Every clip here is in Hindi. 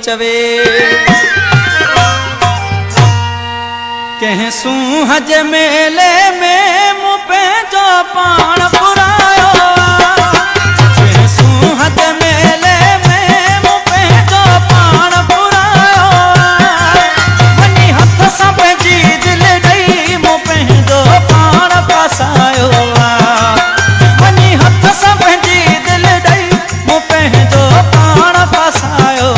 चवे कह सूहज मेले में मुँह पे जो पाण पुरायो कह सूहज मेले में मुँह पे जो पाण पुरायो वनी हथ सां पंहिंजी दिल ॾेई मुँह पे जो पाण फसायो वनी हथ सां पंहिंजी दिल ॾेई मुँह पे जो पाण फसायो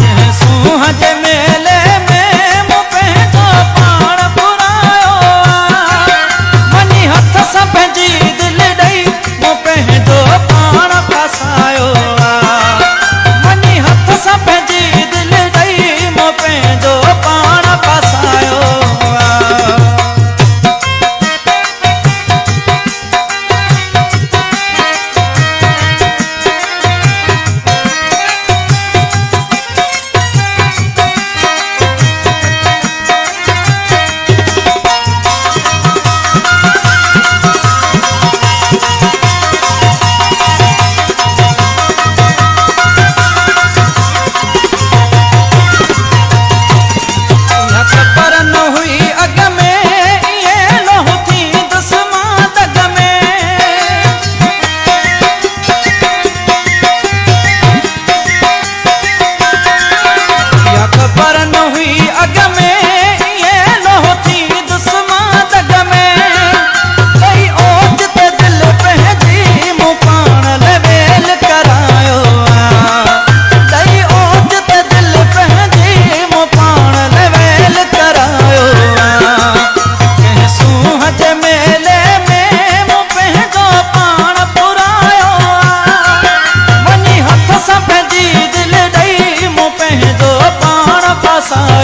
कह सूहज मेले में मुँह पे जो पाण पुरायो वनी हथ सां पंहिंजी दिल ॾेई मुँह पे जो पाण फसायो वनी हथ सां पंहिंजी दिल ॾेई मुँह पे जो पाण फसायो सा